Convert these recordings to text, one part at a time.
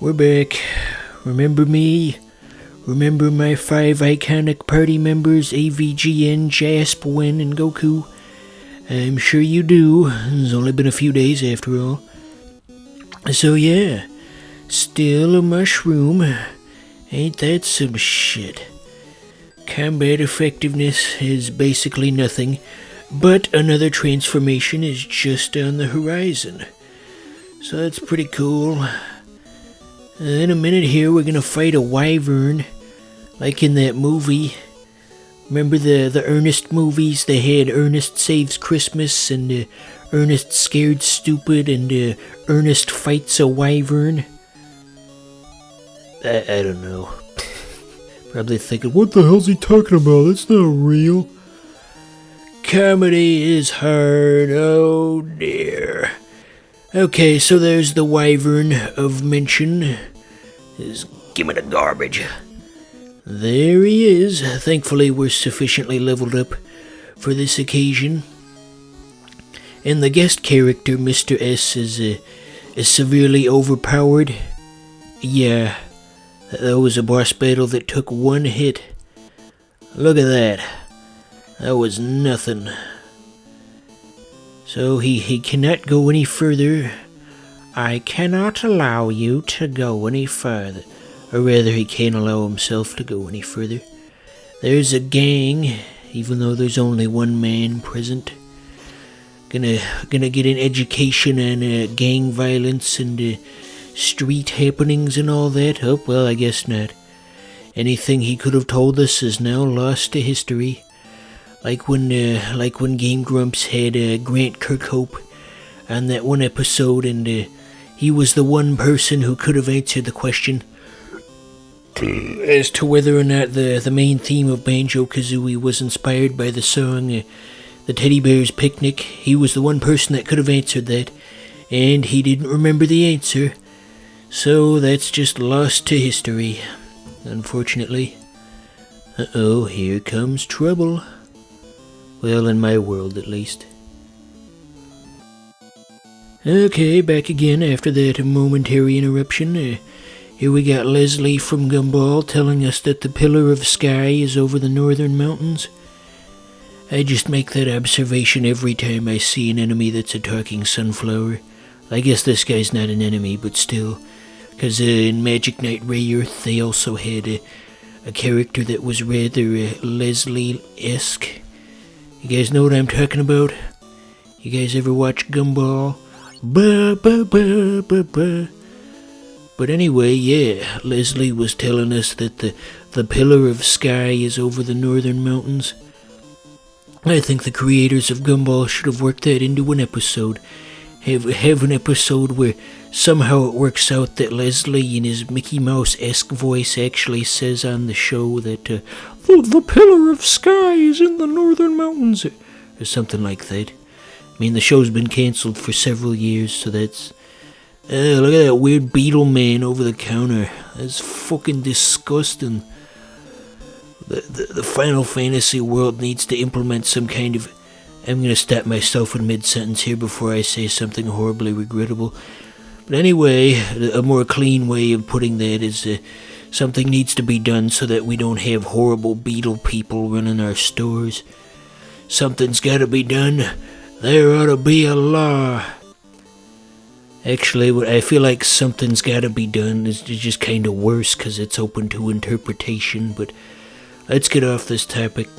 We're back. Remember me? Remember my 5 iconic party members, AVGN, Jasp, Wen, and Goku? I'm sure you do. It's only been a few days after all. So yeah, still a mushroom. Ain't that some shit? Combat effectiveness is basically nothing, but another transformation is just on the horizon. So that's pretty cool. In a minute here, we're gonna fight a wyvern, like in that movie. Remember the Ernest movies? They had Ernest Saves Christmas, and Ernest Scared Stupid, and Ernest Fights a Wyvern. I don't know. Probably thinking, what the hell's he talking about? That's not real. Comedy is hard, oh dear. Okay, so there's the wyvern of mention. Just give me the garbage. There he is. Thankfully, we're sufficiently leveled up for this occasion. And the guest character, Mr. S, is severely overpowered. Yeah, that was a boss battle that took one hit. Look at that. That was nothing. So he cannot go any further. I cannot allow you to go any further. Or rather, he can't allow himself to go any further. There's a gang, even though there's only one man present. Gonna get an education on gang violence and street happenings and all that. Oh, well, I guess not. Anything he could have told us is now lost to history. Like when Game Grumps had Grant Kirkhope on that one episode, and he was the one person who could have answered the question as to whether or not the main theme of Banjo-Kazooie was inspired by the song The Teddy Bear's Picnic. He was the one person that could have answered that, and he didn't remember the answer. So that's just lost to history, unfortunately. Uh-oh, here comes trouble. Well, in my world, at least. Okay, back again after that momentary interruption. Here we got Leslie from Gumball telling us that the Pillar of Sky is over the northern mountains. I just make that observation every time I see an enemy that's a talking sunflower. I guess this guy's not an enemy, but still. Because in Magic Knight Rayearth, they also had a character that was rather Leslie-esque. You guys know what I'm talking about? You guys ever watch Gumball? Ba-ba-ba-ba-ba. But anyway, yeah, Leslie was telling us that the Pillar of Sky is over the northern mountains. I think the creators of Gumball should have worked that into an episode. Have an episode where somehow it works out that Leslie in his Mickey Mouse-esque voice actually says on the show that the Pillar of Sky is in the northern mountains, or something like that. I mean, the show's been cancelled for several years, so that's... look at that weird beetle man over the counter. That's fucking disgusting. The Final Fantasy world needs to implement some kind of... I'm gonna stop myself in mid-sentence here before I say something horribly regrettable. But anyway, a more clean way of putting that is something needs to be done so that we don't have horrible beetle people running our stores. Something's gotta be done. There ought to be a law. Actually, I feel like something's gotta be done is just kind of worse because it's open to interpretation, but let's get off this topic.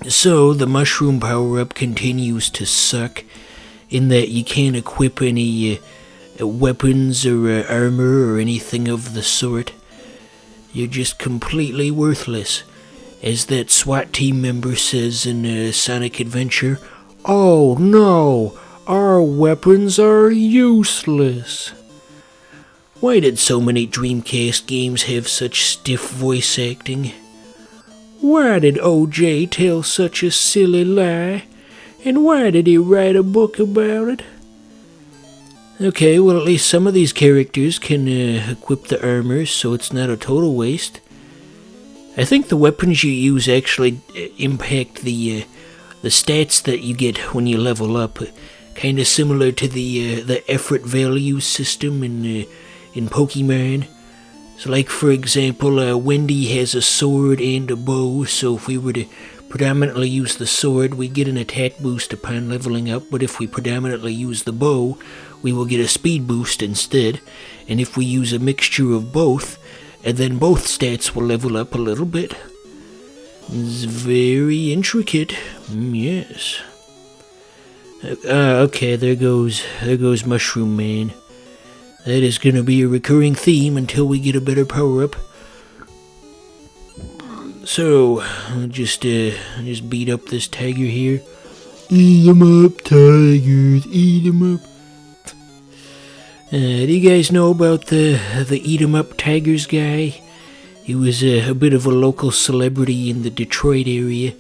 So, the mushroom power-up continues to suck in that you can't equip any weapons or armor or anything of the sort. You're just completely worthless. As that SWAT team member says in Sonic Adventure, "Oh no, our weapons are useless." Why did so many Dreamcast games have such stiff voice acting? Why did OJ tell such a silly lie? And why did he write a book about it? Okay, well at least some of these characters can equip the armor, so it's not a total waste. I think the weapons you use actually impact the stats that you get when you level up. Kind of similar to the effort value system in in Pokemon. So like for example, Wendy has a sword and a bow, so if we were to predominantly use the sword, we get an attack boost upon leveling up, but if we predominantly use the bow, we will get a speed boost instead, and if we use a mixture of both, and then both stats will level up a little bit. It's very intricate, yes. Okay, there goes Mushroom Man. That is going to be a recurring theme until we get a better power-up. So, I'll just beat up this tiger here. Eat 'em up, tigers, eat 'em up. Do you guys know about the Eat 'em up tigers guy? He was a bit of a local celebrity in the Detroit area.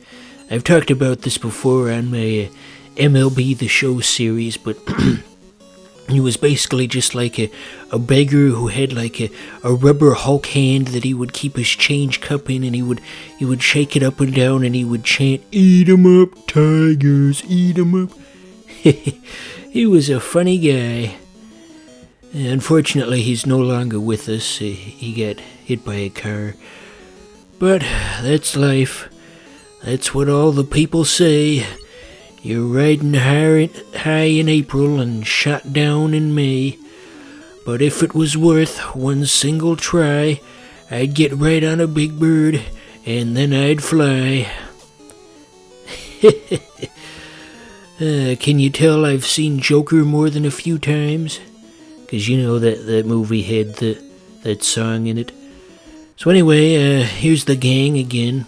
I've talked about this before on my MLB The Show series, but he was basically just like a beggar who had like a rubber Hulk hand that he would keep his change cup in, and he would shake it up and down, and he would chant, "Eat 'em up, tigers, eat 'em up." He was a funny guy. Unfortunately, he's no longer with us. He got hit by a car. But that's life. That's what all the people say. You're riding high in April and shot down in May. But if it was worth one single try, I'd get right on a big bird, and then I'd fly. Can you tell I've seen Joker more than a few times? 'Cause you know that movie had that song in it. So anyway, here's the gang again.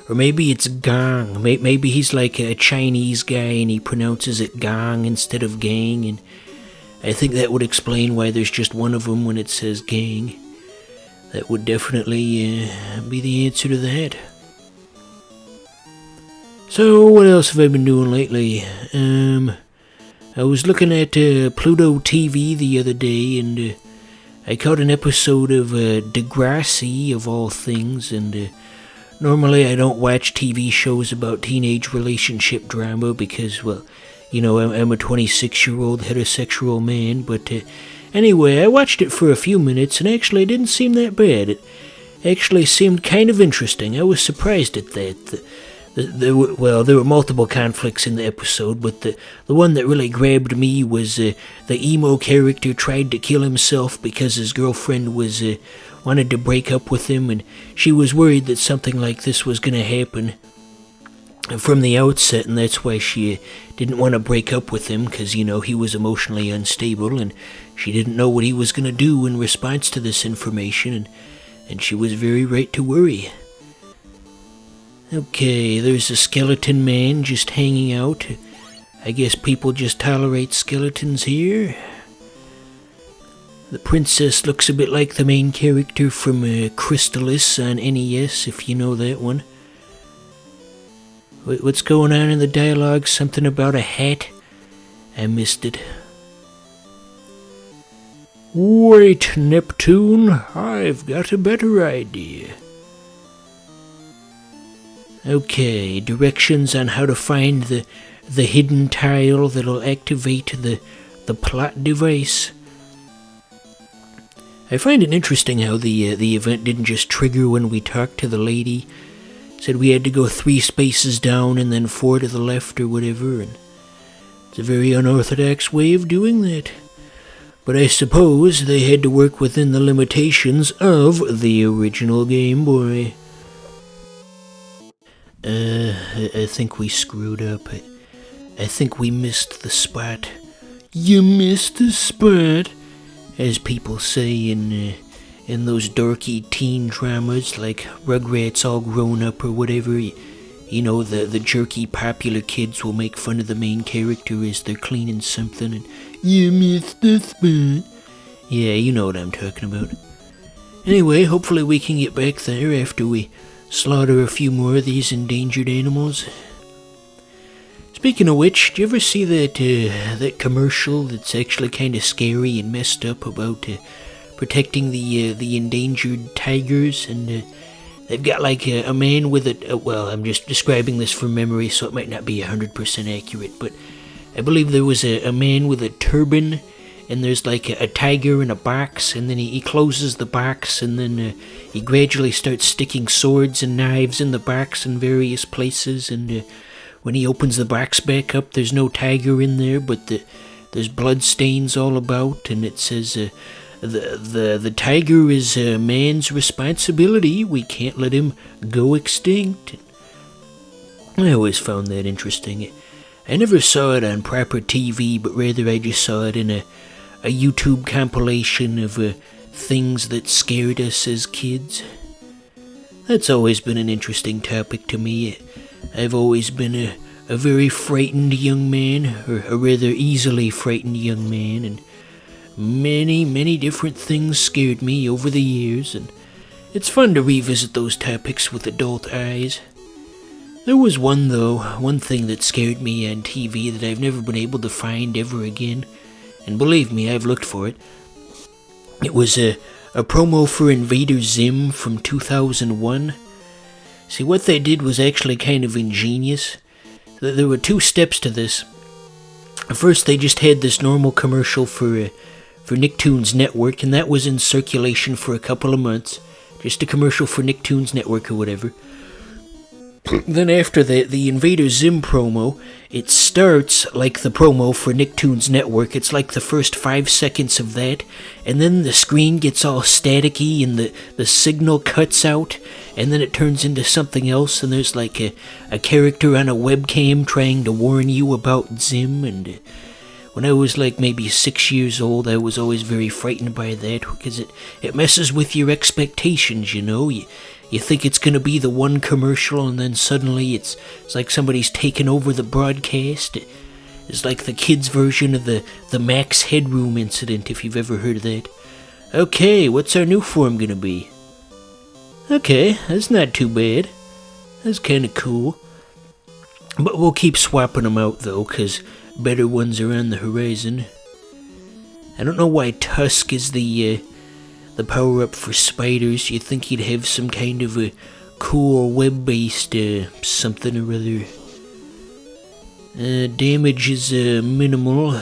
Or maybe it's Gong. Maybe he's like a Chinese guy and he pronounces it Gong instead of gang. And I think that would explain why there's just one of them when it says gang. That would definitely be the answer to that. So what else have I been doing lately? I was looking at Pluto TV the other day, and I caught an episode of Degrassi, of all things, and normally I don't watch TV shows about teenage relationship drama because, well, you know, I'm a 26-year-old heterosexual man, but anyway, I watched it for a few minutes, and actually it didn't seem that bad. It actually seemed kind of interesting. I was surprised at that. There were multiple conflicts in the episode, but the one that really grabbed me was the emo character tried to kill himself because his girlfriend wanted to break up with him, and she was worried that something like this was going to happen from the outset, and that's why she didn't want to break up with him, because, you know, he was emotionally unstable, and she didn't know what he was going to do in response to this information, and she was very right to worry. Okay, there's a skeleton man just hanging out. I guess people just tolerate skeletons here. The princess looks a bit like the main character from Crystalis on NES, if you know that one. What's going on in the dialogue? Something about a hat? I missed it. Wait, Neptune, I've got a better idea. Okay, directions on how to find the hidden tile that'll activate the plot device. I find it interesting how the event didn't just trigger when we talked to the lady. Said we had to go 3 spaces down and then 4 to the left or whatever, and it's a very unorthodox way of doing that. But I suppose they had to work within the limitations of the original Game Boy. I think we screwed up. I think we missed the spot. You missed the spot, as people say in those dorky teen dramas like Rugrats All Grown Up or whatever. You know, the jerky popular kids will make fun of the main character as they're cleaning something, and you missed the spot. Yeah, you know what I'm talking about. Anyway, hopefully we can get back there after we slaughter a few more of these endangered animals. Speaking of which, do you ever see that commercial that's actually kind of scary and messed up about protecting the endangered tigers? And they've got like a man with well, I'm just describing this from memory, so it might not be 100% accurate, but I believe there was a man with a turban, and there's like a tiger in a box, and then he closes the box, and then he gradually starts sticking swords and knives in the box in various places, and when he opens the box back up, there's no tiger in there, but there's blood stains all about, and it says, the tiger is man's responsibility. We can't let him go extinct. I always found that interesting. I never saw it on proper TV, but rather I just saw it in a YouTube compilation of things that scared us as kids. That's always been an interesting topic to me. I've always been a very frightened young man, or a rather easily frightened young man, and many different things scared me over the years, and it's fun to revisit those topics with adult eyes. There was one thing that scared me on TV that I've never been able to find ever again, and believe me, I've looked for it. It was a promo for Invader Zim from 2001. See, what they did was actually kind of ingenious. There were 2 steps to this. First, they just had this normal commercial for Nicktoons Network, and that was in circulation for a couple of months. Just a commercial for Nicktoons Network or whatever. Then after the Invader Zim promo, it starts like the promo for Nicktoons Network. It's like the first 5 seconds of that, and then the screen gets all staticky and the signal cuts out, and then it turns into something else, and there's like a character on a webcam trying to warn you about Zim. And when I was like maybe 6 years old, I was always very frightened by that, because it messes with your expectations, you know? You think it's going to be the one commercial, and then suddenly it's like somebody's taken over the broadcast. It's like the kids' version of the Max Headroom incident, if you've ever heard of that. Okay, what's our new form going to be? Okay, that's not too bad. That's kind of cool. But we'll keep swapping them out, though, because better ones are on the horizon. I don't know why Tusk is the power-up for spiders. You'd think he'd have some kind of a cool web-based something or other. Damage is minimal.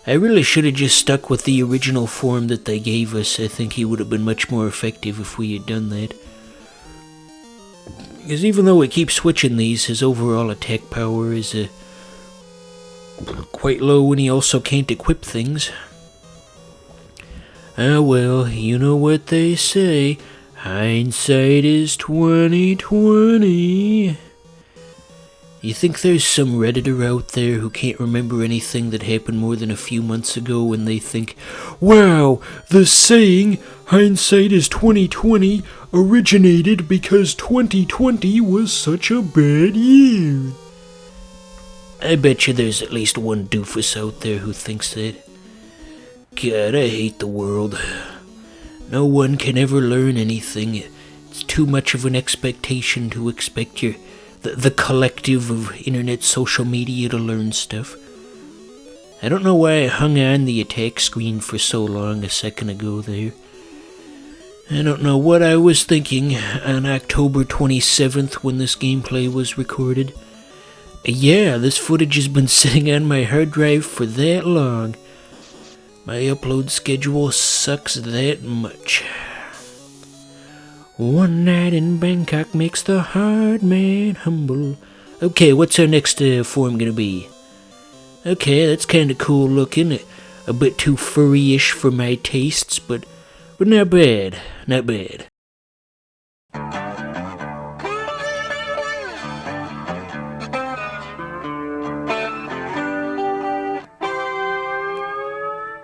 I really should have just stuck with the original form that they gave us. I think he would have been much more effective if we had done that. Because even though we keep switching these, his overall attack power is quite low, and he also can't equip things. Ah, well, you know what they say. Hindsight is 20/20. You think there's some Redditor out there who can't remember anything that happened more than a few months ago, and they think, wow, the saying, hindsight is 20/20, originated because 2020 was such a bad year. I bet you there's at least one doofus out there who thinks that. God, I hate the world. No one can ever learn anything. It's too much of an expectation to expect the collective of internet social media to learn stuff. I don't know why I hung on the attack screen for so long a second ago there. I don't know what I was thinking on October 27th when this gameplay was recorded. Yeah, this footage has been sitting on my hard drive for that long. My upload schedule sucks that much. One night in Bangkok makes the hard man humble. Okay, what's our next form gonna be? Okay, that's kinda cool looking. A bit too furry-ish for my tastes, but not bad, not bad.